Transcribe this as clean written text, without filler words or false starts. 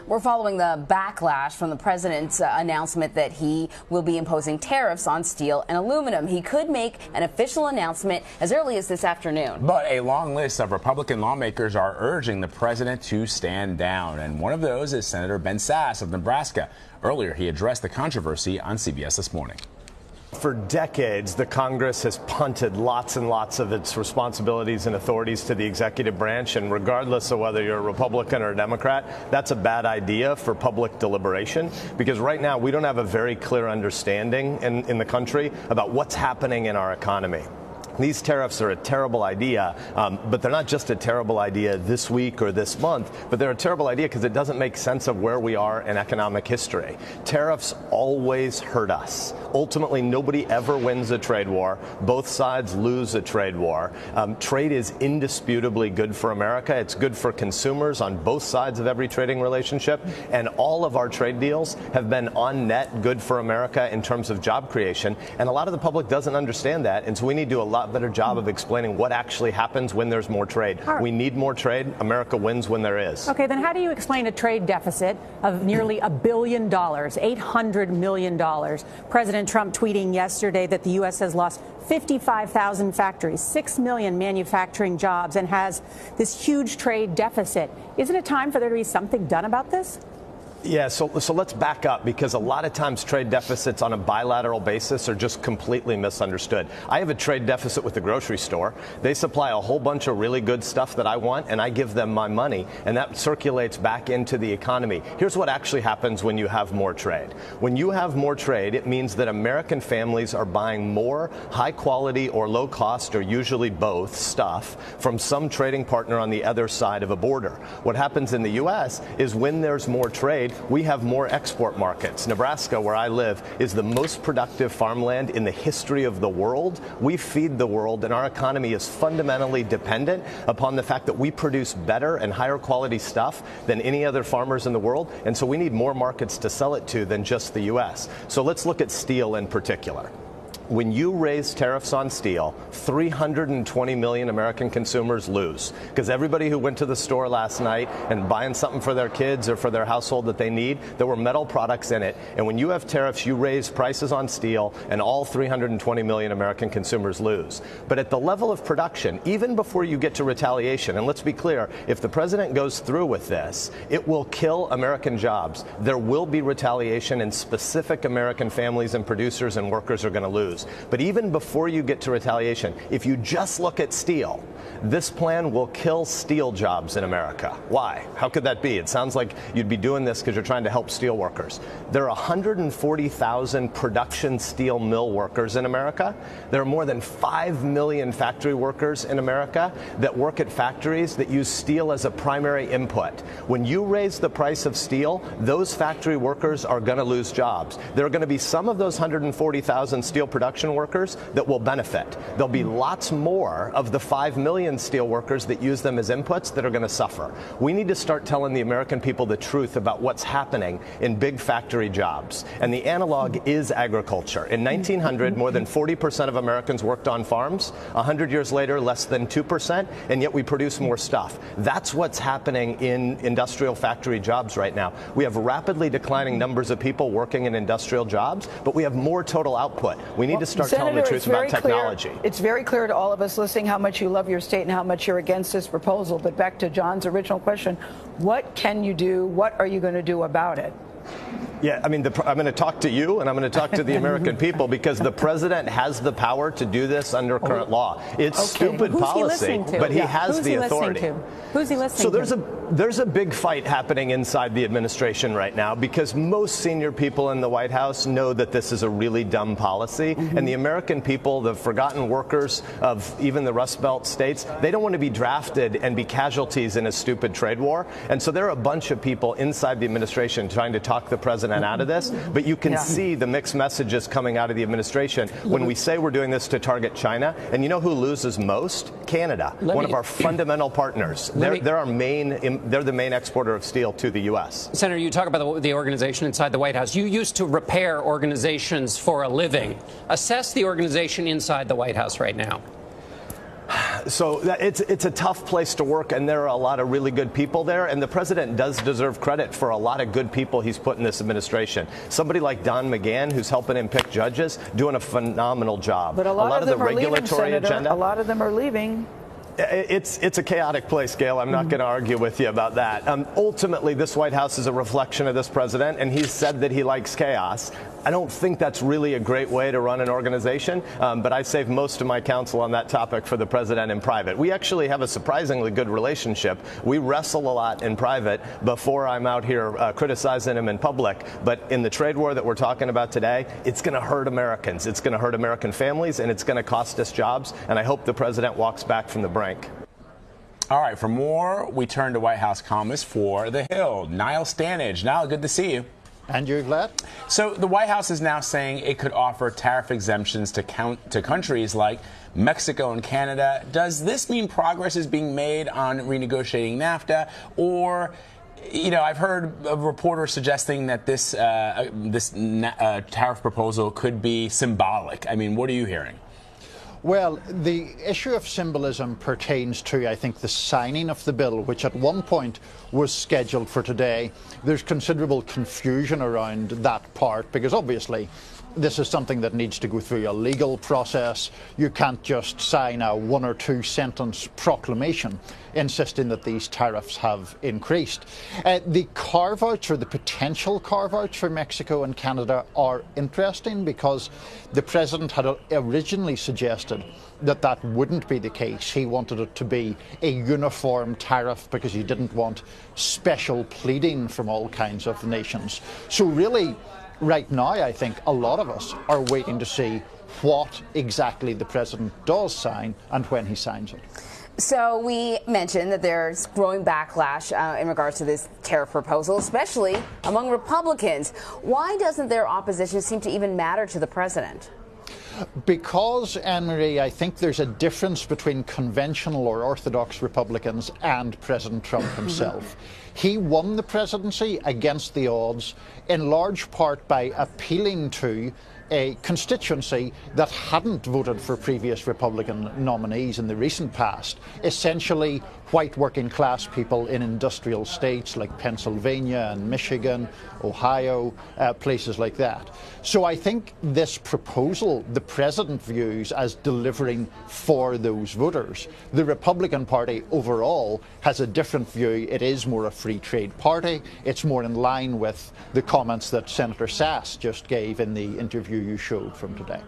We're following the backlash from the president's announcement that he will be imposing tariffs on steel and aluminum. He could make an official announcement as early as this afternoon. But a long list of Republican lawmakers are urging the president to stand down. And one of those is Senator Ben Sasse of Nebraska. Earlier, he addressed the controversy on CBS This Morning. For decades, the Congress has punted lots and lots of its responsibilities and authorities to the executive branch. And regardless of whether you're a Republican or a Democrat, that's a bad idea for public deliberation, because right now we don't have a very clear understanding in the country about what's happening in our economy. These tariffs are a terrible idea, but they're not just a terrible idea this week or this month, but they're a terrible idea because it doesn't make sense of where we are in economic history. Tariffs always hurt us. Ultimately, nobody ever wins a trade war. Both sides lose a trade war. Trade is indisputably good for America. It's good for consumers on both sides of every trading relationship. And all of our trade deals have been on net good for America in terms of job creation. And a lot of the public doesn't understand that. And so we need to do a lot better job of explaining what actually happens when there's more trade. We need more trade. America wins when there is. Okay, then how do you explain a trade deficit of nearly $1 billion, $800 million? President Trump tweeting yesterday that the U.S. has lost 55,000 factories, 6 million manufacturing jobs, and has this huge trade deficit. Isn't it time for there to be something done about this? Yeah, so let's back up, because a lot of times trade deficits on a bilateral basis are just completely misunderstood. I have a trade deficit with the grocery store. They supply a whole bunch of really good stuff that I want, and I give them my money, and that circulates back into the economy. Here's what actually happens when you have more trade. When you have more trade, it means that American families are buying more high quality or low cost, or usually both, stuff from some trading partner on the other side of a border. What happens in the U.S. is when there's more trade, we have more export markets. Nebraska, where I live, is the most productive farmland in the history of the world. We feed the world, and our economy is fundamentally dependent upon the fact that we produce better and higher quality stuff than any other farmers in the world. And so we need more markets to sell it to than just the U.S. So let's look at steel in particular. When you raise tariffs on steel, 320 million American consumers lose, because everybody who went to the store last night and buying something for their kids or for their household that they need, there were metal products in it. And when you have tariffs, you raise prices on steel, and all 320 million American consumers lose. But at the level of production, even before you get to retaliation, and let's be clear, if the president goes through with this, it will kill American jobs. There will be retaliation, and specific American families and producers and workers are going to lose. But even before you get to retaliation, if you just look at steel, this plan will kill steel jobs in America. Why? How could that be? It sounds like you'd be doing this because you're trying to help steel workers. There are 140,000 production steel mill workers in America. There are more than 5 million factory workers in America that work at factories that use steel as a primary input. When you raise the price of steel, those factory workers are going to lose jobs. There are going to be some of those 140,000 steel production workers that will benefit. There'll be lots more of the 5 million steel workers that use them as inputs that are going to suffer. We need to start telling the American people the truth about what's happening in big factory jobs. And the analog is agriculture. In 1900, more than 40% of Americans worked on farms. 100 years later, less than 2%, and yet we produce more stuff. That's what's happening in industrial factory jobs right now. We have rapidly declining numbers of people working in industrial jobs, but we have more total output. We need to start telling the truth about technology. It's very clear to all of us listening how much you love your state and how much you're against this proposal. But back to John's original question, what can you do? What are you going to do about it? Yeah, I mean, I'm going to talk to you, and I'm going to talk to the American people, because the president has the power to do this under current law. It's stupid policy, but he has the authority. Who's he listening to? So there's a big fight happening inside the administration right now, because most senior people in the White House know that this is a really dumb policy, and the American people, the forgotten workers of even the Rust Belt states, they don't want to be drafted and be casualties in a stupid trade war. And so there are a bunch of people inside the administration trying to talk the president out of this, but you can see the mixed messages coming out of the administration when we say we're doing this to target China. And you know who loses most? Canada, one of our fundamental partners. They're the main exporter of steel to the U.S. Senator, you talk about the organization inside the White House. You used to repair organizations for a living. Assess the organization inside the White House right now. Yeah, so it's a tough place to work, and there are a lot of really good people there, and the president does deserve credit for a lot of good people he's put in this administration. Somebody like Don McGahn, who's helping him pick judges, doing a phenomenal job. But a lot of them the are leaving, regulatory Senator. agenda. A lot of them are leaving. It's a chaotic place, Gail. I'm not going to argue with you about that. Ultimately, this White House is a reflection of this president, and he's said that he likes chaos. I don't think that's really a great way to run an organization, but I save most of my counsel on that topic for the president in private. We actually have a surprisingly good relationship. We wrestle a lot in private before I'm out here criticizing him in public. But in the trade war that we're talking about today, it's going to hurt Americans. It's going to hurt American families, and it's going to cost us jobs. And I hope the president walks back from the brink. All right, for more, we turn to White House columnist for The Hill, Niall Stanage. Niall, good to see you. And you, Vlad? So the White House is now saying it could offer tariff exemptions to countries like Mexico and Canada. Does this mean progress is being made on renegotiating NAFTA? Or, you know, I've heard a reporter suggesting that this tariff proposal could be symbolic. I mean, what are you hearing? Well, the issue of symbolism pertains to, I think, the signing of the bill, which at one point was scheduled for today. There's considerable confusion around that part because obviously this is something that needs to go through a legal process. You can't just sign a 1 or 2 sentence proclamation insisting that these tariffs have increased. The carve-outs or the potential carve-outs for Mexico and Canada are interesting because the president had originally suggested that that wouldn't be the case. He wanted it to be a uniform tariff because he didn't want special pleading from all kinds of nations. So really, right now, I think a lot of us are waiting to see what exactly the president does sign and when he signs it. So we mentioned that there's growing backlash in regards to this tariff proposal, especially among Republicans. Why doesn't their opposition seem to even matter to the president? Because, Anne-Marie, I think there's a difference between conventional or orthodox Republicans and President Trump himself. He won the presidency against the odds, in large part by appealing to a constituency that hadn't voted for previous Republican nominees in the recent past, essentially white working class people in industrial states like Pennsylvania and Michigan, Ohio, places like that. So I think this proposal the president views as delivering for those voters. The Republican Party overall has a different view. It is more a free trade party. It's more in line with the comments that Senator Sass just gave in the interview you showed from today.